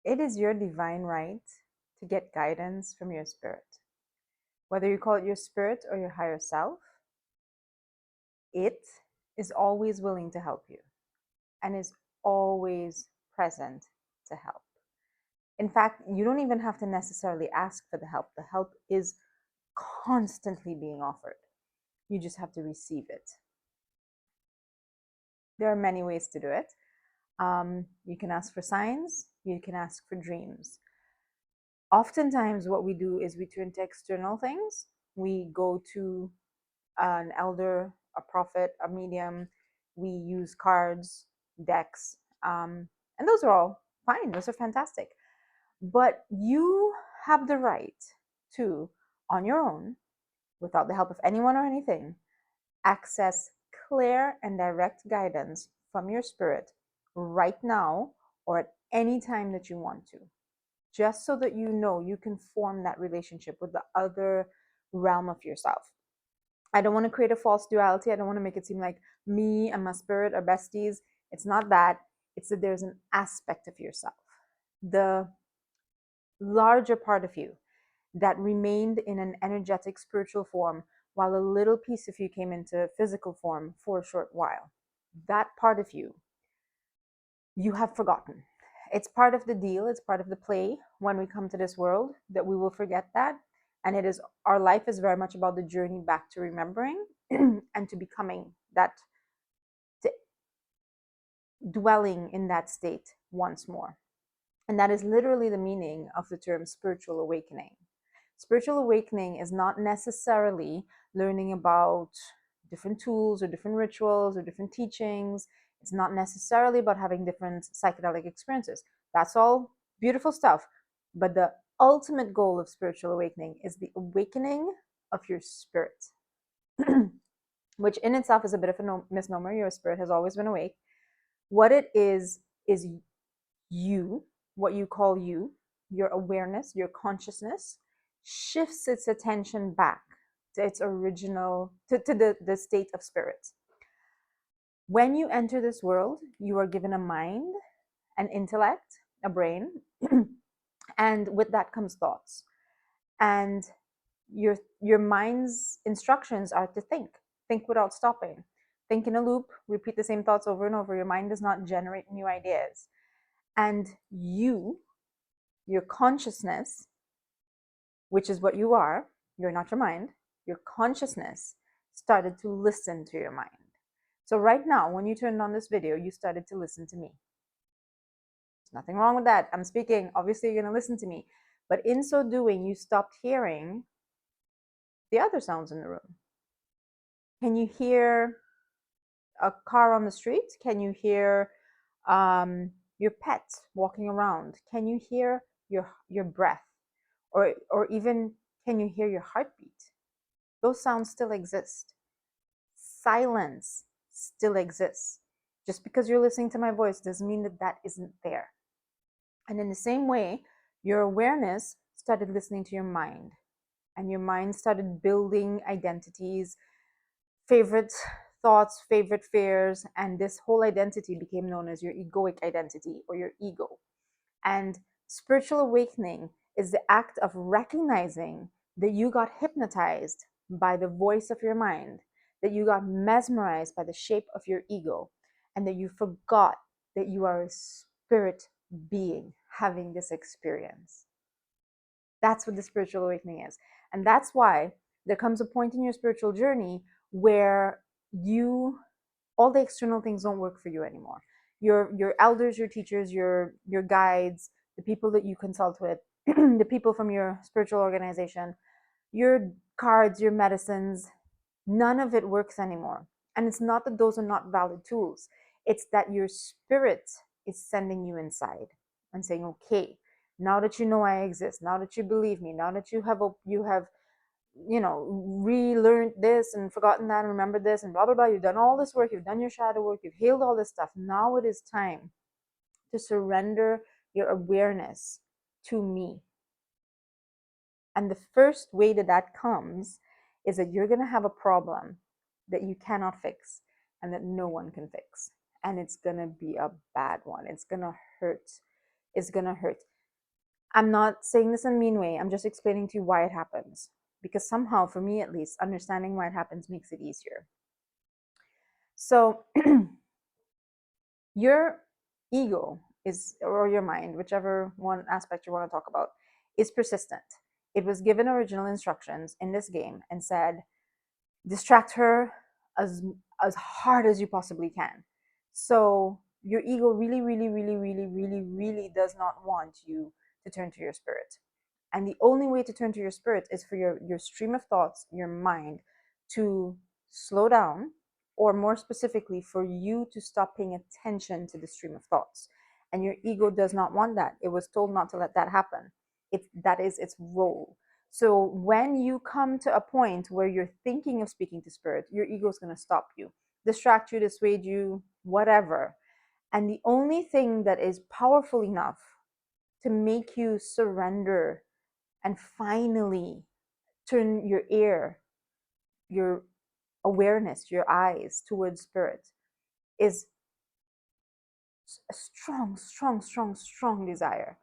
It is your divine right to get guidance from your spirit. Whether you call it your spirit or your higher self, it is always willing to help you and is always present to help. In fact, you don't even have to necessarily ask for the help. The help is constantly being offered. You just have to receive it. There are many ways to do it. You can ask for signs, you can ask for dreams. Oftentimes, what we do is we turn to external things. We go to an elder, a prophet, a medium. We use cards, decks, and those are all fine. Those are fantastic. But you have the right to, on your own, without the help of anyone or anything, access clear and direct guidance from your spirit right now or at any time that you want to, just so that you know you can form that relationship with the other realm of yourself. I don't want to create a false duality. I don't want to make it seem like me and my spirit are besties. It's not that. It's that there's an aspect of yourself, the larger part of you, that remained in an energetic spiritual form while a little piece of you came into physical form for a short while. That part of you, you have forgotten. It's part of the deal, it's part of the play when we come to this world that we will forget that. And it is, our life is very much about the journey back to remembering and to becoming that, to dwelling in that state once more. And that is literally the meaning of the term spiritual awakening. Spiritual awakening is not necessarily learning about different tools or different rituals or different teachings. It's not necessarily about having different psychedelic experiences. That's all beautiful stuff. But the ultimate goal of spiritual awakening is the awakening of your spirit, which in itself is a bit of a misnomer. Your spirit has always been awake. What it is you, what you call you, your awareness, your consciousness, shifts its attention back to its original, to the state of spirit. When you enter this world, you are given a mind, an intellect, a brain, and with that comes thoughts. And your mind's instructions are to think without stopping, think in a loop, repeat the same thoughts over and over. Your mind does not generate new ideas. And your consciousness, which is what you are, you're not your mind, your consciousness started to listen to your mind. So right now, when you turned on this video, you started to listen to me. There's nothing wrong with that. I'm speaking, obviously you're gonna listen to me. But in so doing, you stopped hearing the other sounds in the room. Can you hear a car on the street? Can you hear your pet walking around? Can you hear your breath? Or even, can you hear your heartbeat? Those sounds still exist. Silence still exists. Just because you're listening to my voice doesn't mean that that isn't there. And in the same way, your awareness started listening to your mind, and your mind started building identities, favorite thoughts, favorite fears, and this whole identity became known as your egoic identity or your ego. And spiritual awakening is the act of recognizing that you got hypnotized by the voice of your mind, that you got mesmerized by the shape of your ego, and that you forgot that you are a spirit being having this experience. That's what the spiritual awakening is. And that's why there comes a point in your spiritual journey where all the external things don't work for you anymore. Your elders, your teachers, your guides, the people that you consult with, the people from your spiritual organization, your cards, your medicines, none of it works anymore. And it's not that those are not valid tools. It's that your spirit is sending you inside and saying, okay, now that you know I exist, now that you believe me, now that you have relearned this and forgotten that and remembered this and blah blah blah, you've done all this work, you've done your shadow work, you've healed all this stuff. Now it is time to surrender your awareness to me. And the first way that that comes is that you're going to have a problem that you cannot fix and that no one can fix. And it's going to be a bad one. It's going to hurt. It's going to hurt. I'm not saying this in a mean way. I'm just explaining to you why it happens. Because somehow, for me at least, understanding why it happens makes it easier. So, your ego is, or your mind, whichever one aspect you want to talk about, is persistent. It was given original instructions in this game and said, distract her as as hard as you possibly can. So your ego really, really, really, really, really, really does not want you to turn to your spirit. And the only way to turn to your spirit is for your stream of thoughts, your mind, to slow down, or more specifically, for you to stop paying attention to the stream of thoughts. And your ego does not want that. It was told not to let that happen. That is its role. So when you come to a point where you're thinking of speaking to spirit, your ego is going to stop you, distract you, dissuade you, whatever. And the only thing that is powerful enough to make you surrender and finally turn your ear, your awareness, your eyes towards spirit is a strong, strong, strong, strong desire.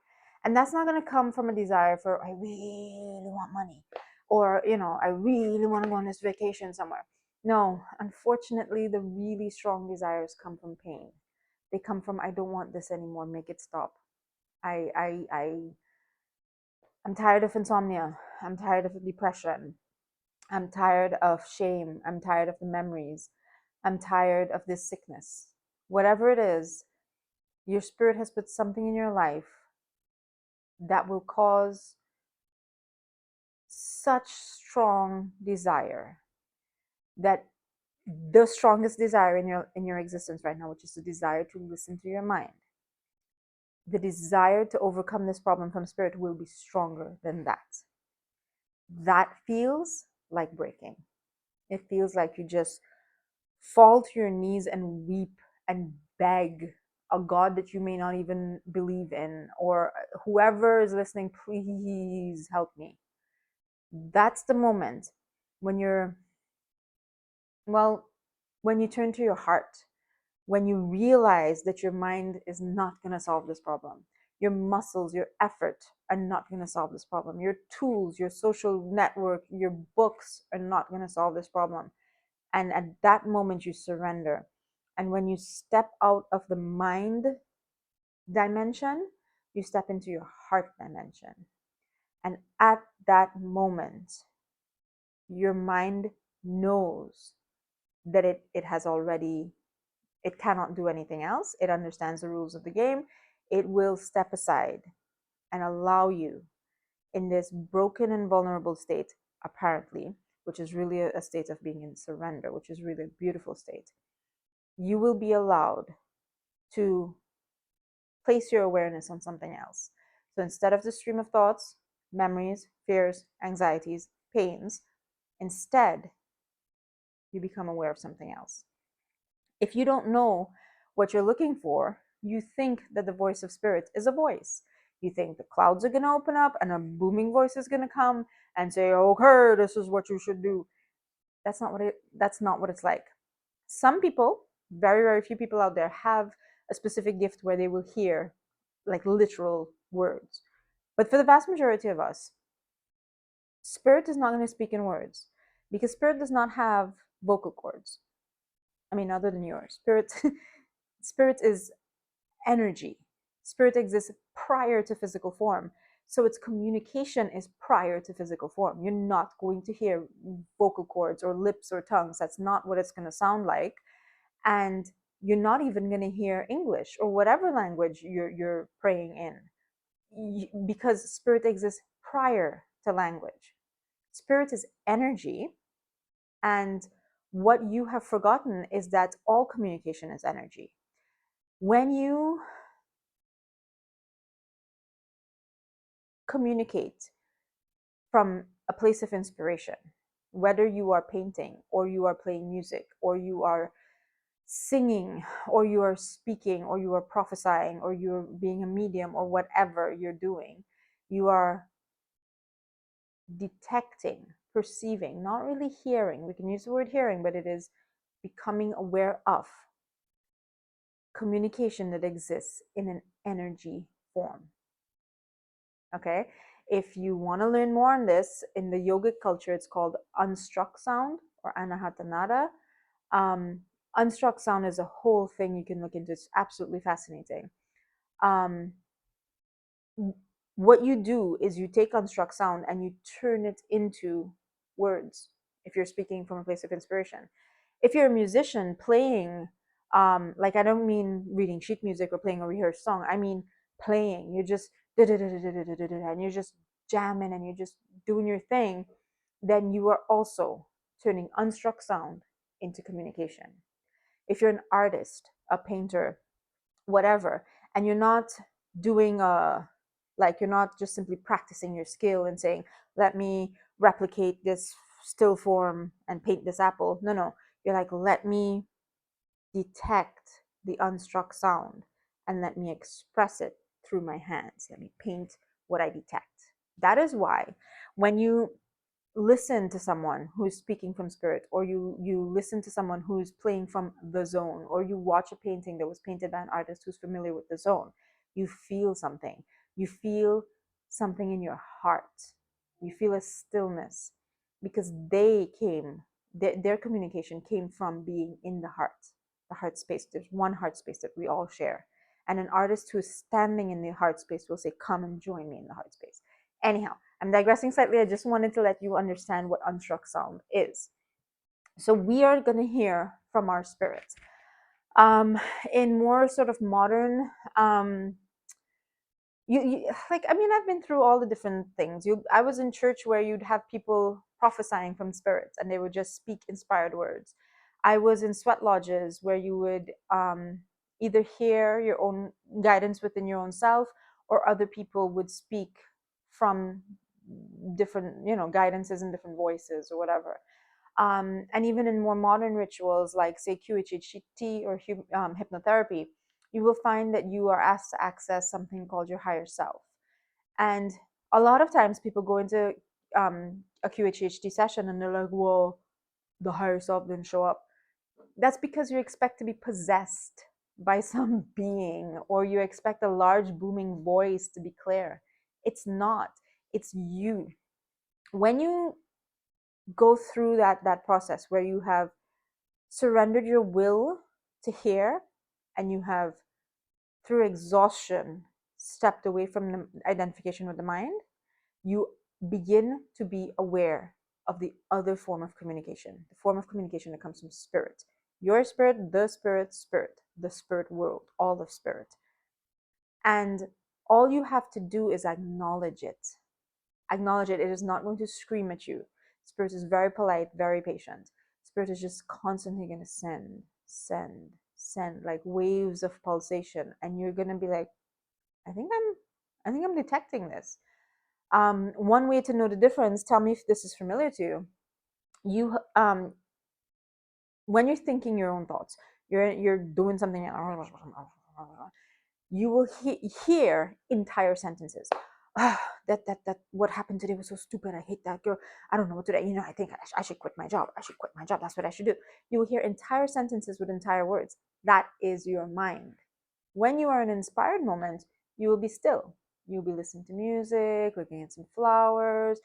And that's not going to come from a desire for, I really want money, or, I really want to go on this vacation somewhere. No, unfortunately, the really strong desires come from pain. They come from, I don't want this anymore, make it stop. I'm tired of insomnia. I'm tired of depression. I'm tired of shame. I'm tired of the memories. I'm tired of this sickness. Whatever it is, your spirit has put something in your life that will cause such strong desire, that the strongest desire in your existence right now, which is the desire to listen to your mind, the desire to overcome this problem from spirit, will be stronger than that. That feels like breaking. It feels like you just fall to your knees and weep and beg a God that you may not even believe in, or whoever is listening, please help me. That's the moment when when you turn to your heart, when you realize that your mind is not going to solve this problem. Your muscles, your effort are not going to solve this problem. Your tools, your social network, your books are not going to solve this problem. And at that moment, you surrender. And when you step out of the mind dimension, you step into your heart dimension. And at that moment, your mind knows that it has already, it cannot do anything else. It understands the rules of the game. It will step aside and allow you in this broken and vulnerable state, apparently, which is really a state of being in surrender, which is really a beautiful state. You will be allowed to place your awareness on something else. So instead of the stream of thoughts, memories, fears, anxieties, pains, instead, you become aware of something else. If you don't know what you're looking for, you think that the voice of spirit is a voice. You think the clouds are going to open up and a booming voice is going to come and say, okay, this is what you should do. That's not what it's like. Some people, very, very few people out there, have a specific gift where they will hear like literal words. But for the vast majority of us, spirit is not going to speak in words, because spirit does not have vocal cords. I mean, other than yours. Spirit is energy. Spirit exists prior to physical form. So its communication is prior to physical form. You're not going to hear vocal cords or lips or tongues. That's not what it's going to sound like. And you're not even going to hear English or whatever language you're praying in, because spirit exists prior to language. Spirit is energy. And what you have forgotten is that all communication is energy. When you communicate from a place of inspiration, whether you are painting or you are playing music or you are singing or you are speaking or you are prophesying or you're being a medium or whatever you're doing, you are detecting, perceiving, not really hearing. We can use the word hearing, but it is becoming aware of communication that exists in an energy form. Okay. If you want to learn more on this, in the yogic culture, it's called unstruck sound or anahatanada. Um, Unstruck sound is a whole thing you can look into. It's absolutely fascinating. Um, what you do is you take unstruck sound and you turn it into words if you're speaking from a place of inspiration. If you're a musician playing, like I don't mean reading sheet music or playing a rehearsed song, I mean playing. You're just and you're just jamming and you're just doing your thing, then you are also turning unstruck sound into communication. If you're an artist, a painter, whatever, and you're not doing a, like, you're not just simply practicing your skill and saying, let me replicate this still form and paint this apple. No, no. You're like, let me detect the unstruck sound and let me express it through my hands. Let me paint what I detect. That is why when you listen to someone who's speaking from spirit, or you listen to someone who's playing from the zone, or you watch a painting that was painted by an artist who's familiar with the zone, you feel something. You feel something in your heart. You feel a stillness because their communication came from being in the heart space. There's one heart space that we all share, and an artist who is standing in the heart space will say, come and join me in the heart space. Anyhow, I'm digressing slightly. I just wanted to let you understand what unstruck sound is. So we are going to hear from our spirits. In more sort of modern, like, I mean, I've been through all the different things. I was in church where you'd have people prophesying from spirits and they would just speak inspired words. I was in sweat lodges where you would either hear your own guidance within your own self, or other people would speak from different, guidances in different voices or whatever. And even in more modern rituals like, say, QHHT or hypnotherapy, you will find that you are asked to access something called your higher self. And a lot of times people go into a QHHT session and they're like, well, the higher self didn't show up. That's because you expect to be possessed by some being, or you expect a large booming voice to be clear. It's not. It's you. When you go through that process where you have surrendered your will to hear, and you have, through exhaustion, stepped away from the identification with the mind, you begin to be aware of the other form of communication, the form of communication that comes from spirit. Your spirit, the spirit, the spirit world, all of spirit. And all you have to do is acknowledge it. Acknowledge it. It is not going to scream at you. Spirit is very polite, very patient. Spirit is just constantly going to send like waves of pulsation, and you're going to be like, I think I'm detecting this. One way to know the difference, tell me if this is familiar to you. You When you're thinking your own thoughts, you're doing something, you will hear entire sentences. Ah, that what happened today was so stupid. I hate that girl. I don't know what to do. I think I should quit my job. I should quit my job. That's what I should do. You will hear entire sentences with entire words. That is your mind. When you are in an inspired moment, you will be still. You'll be listening to music, looking at some flowers,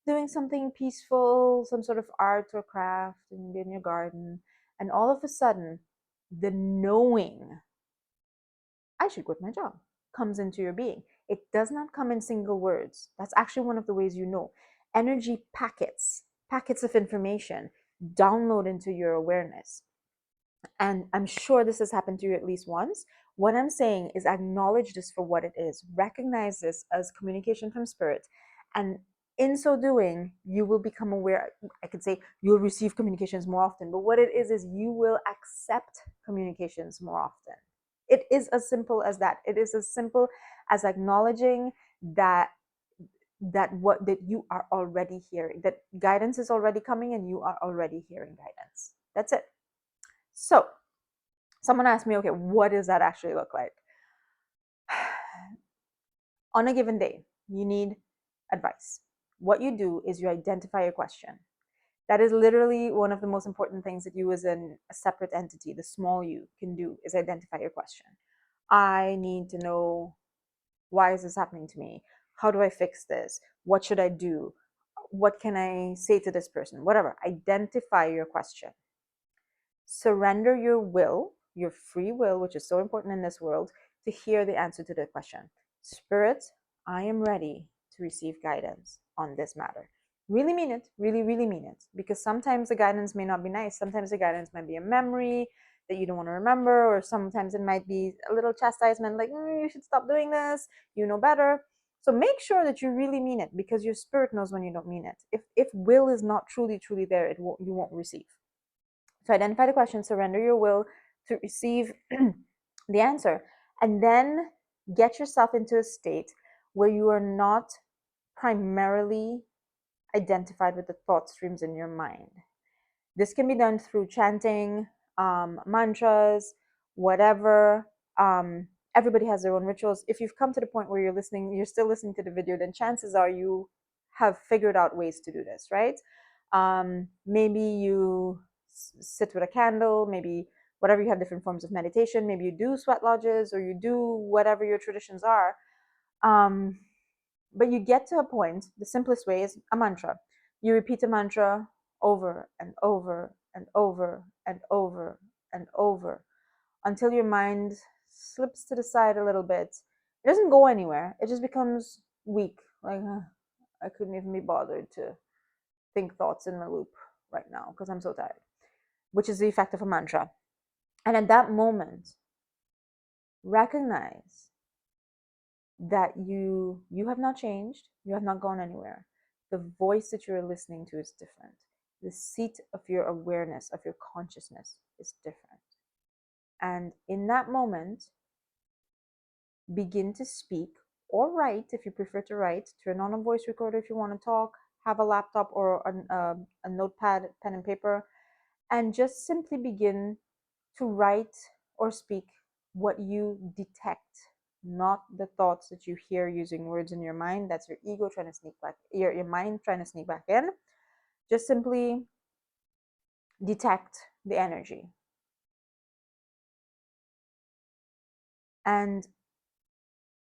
doing something peaceful, some sort of art or craft in your garden. And all of a sudden, the knowing, I should quit my job, comes into your being. It does not come in single words. That's actually one of the ways you know. Energy packets of information download into your awareness. And I'm sure this has happened to you at least once. What I'm saying is acknowledge this for what it is. Recognize this as communication from spirit. And in so doing, you will become aware. I could say you'll receive communications more often, but what it is you will accept communications more often. It is as simple as that. It is as simple as acknowledging that you are already hearing, that guidance is already coming and you are already hearing guidance. That's it. So someone asked me, okay, what does that actually look like? On a given day, you need advice. What you do is you identify your question. That is literally one of the most important things that you, as a separate entity, the small you, can do, is identify your question. I need to know, why is this happening to me? How do I fix this? What should I do? What can I say to this person? Whatever. Identify your question. Surrender your will, your free will, which is so important in this world, to hear the answer to the question. Spirit, I am ready to receive guidance on this matter. Really mean it, really, really mean it. Because sometimes the guidance may not be nice. Sometimes the guidance might be a memory that you don't want to remember, or sometimes it might be a little chastisement like, you should stop doing this, you know better. So make sure that you really mean it, because your spirit knows when you don't mean it. If will is not truly, truly there, you won't receive. So identify the question, surrender your will to receive the answer, and then get yourself into a state where you are not primarily identified with the thought streams in your mind. This can be done through chanting, mantras, whatever. Everybody has their own rituals. If you've come to the point where you're still listening to the video, then chances are you have figured out ways to do this, right? Maybe you sit with a candle, maybe whatever, you have different forms of meditation. Maybe you do sweat lodges, or you do whatever your traditions are. But you get to a point, the simplest way is a mantra. You repeat a mantra over and over and over and over and over until your mind slips to the side a little bit. It doesn't go anywhere, it just becomes weak. Like, I couldn't even be bothered to think thoughts in a loop right now because I'm so tired, which is the effect of a mantra. And at that moment, recognize that you have not changed, you have not gone anywhere. The voice that you're listening to is different. The seat of your awareness, of your consciousness, is different. And in that moment, begin to speak or write if you prefer to write. Turn on a voice recorder if you want to talk. Have a laptop or a notepad, pen and paper, and just simply begin to write or speak what you detect, not the thoughts that you hear using words in your mind. That's your ego trying to sneak back, your mind trying to sneak back in. Just simply detect the energy. And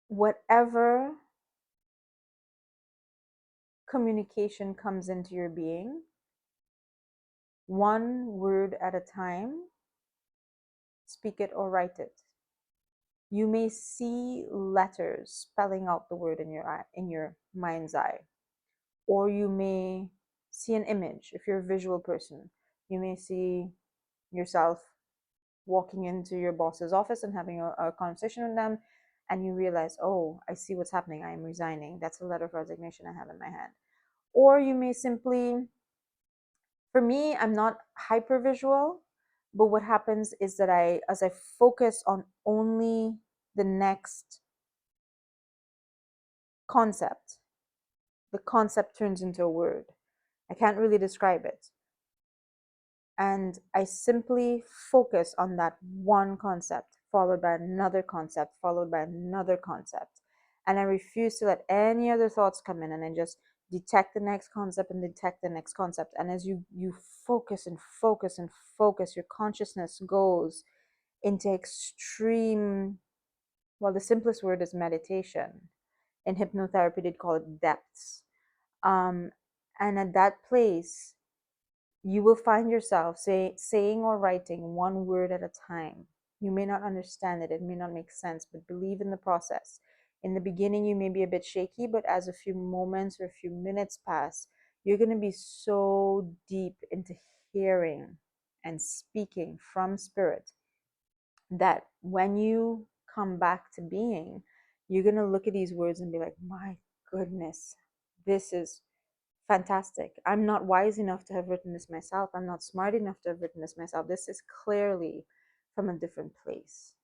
whatever communication comes into your being, one word at a time, speak it or write it. You may see letters spelling out the word in your mind's eye, or you may see an image. If you're a visual person, you may see yourself walking into your boss's office and having a conversation with them, and you realize, oh, I see what's happening, I am resigning. That's a letter of resignation I have in my hand. Or you may simply, for me, I'm not hyper visual, but what happens is that as I focus on only the next concept, the concept turns into a word. I can't really describe it. And I simply focus on that one concept, followed by another concept, followed by another concept. And I refuse to let any other thoughts come in, and I just detect the next concept and detect the next concept. And as you focus and focus and focus, your consciousness goes into extreme, well, the simplest word is meditation. In hypnotherapy, they'd call it depths. And at that place, you will find yourself saying or writing one word at a time. You may not understand it, it may not make sense, but believe in the process. In the beginning, you may be a bit shaky, but as a few moments or a few minutes pass, you're going to be so deep into hearing and speaking from spirit that when you come back to being, you're going to look at these words and be like, my goodness, this is fantastic. I'm not wise enough to have written this myself. I'm not smart enough to have written this myself. This is clearly from a different place.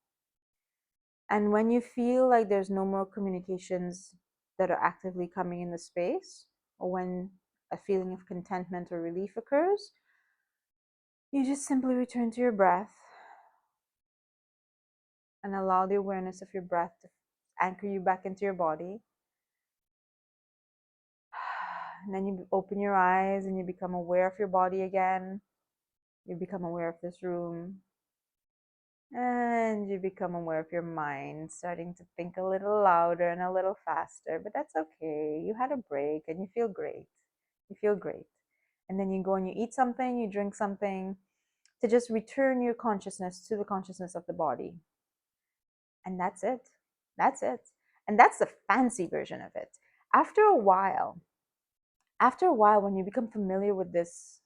And when you feel like there's no more communications that are actively coming in the space, or when a feeling of contentment or relief occurs, you just simply return to your breath and allow the awareness of your breath to anchor you back into your body. And then you open your eyes and you become aware of your body again. You become aware of this room. And you become aware of your mind starting to think a little louder and a little faster, but that's okay. You had a break and you feel great. You feel great. And then you go and you eat something, you drink something to just return your consciousness to the consciousness of the body. And that's it. That's it. And that's the fancy version of it. After a while, when you become familiar with this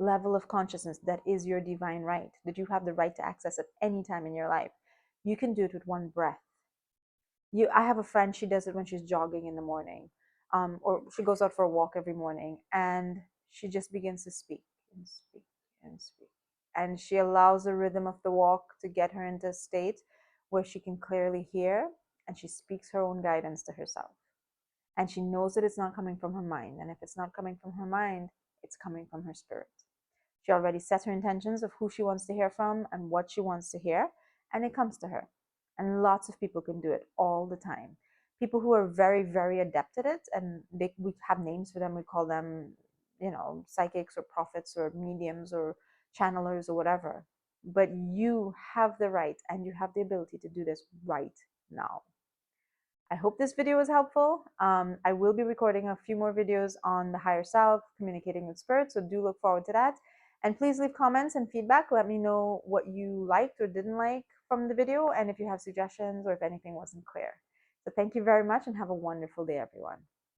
level of consciousness that is your divine right, that you have the right to access at any time in your life, you can do it with one breath. I have a friend, she does it when she's jogging in the morning, or she goes out for a walk every morning, and she just begins to speak and speak and speak. And she allows the rhythm of the walk to get her into a state where she can clearly hear, and she speaks her own guidance to herself. And she knows that it's not coming from her mind. And if it's not coming from her mind, it's coming from her spirit. She already set her intentions of who she wants to hear from and what she wants to hear, and it comes to her. And lots of people can do it all the time. People who are very, very adept at it, and we have names for them. We call them, psychics or prophets or mediums or channelers or whatever. But you have the right and you have the ability to do this right now. I hope this video was helpful. I will be recording a few more videos on the higher self, communicating with spirit, so do look forward to that. And please leave comments and feedback. Let me know what you liked or didn't like from the video, and if you have suggestions or if anything wasn't clear. So thank you very much and have a wonderful day, everyone.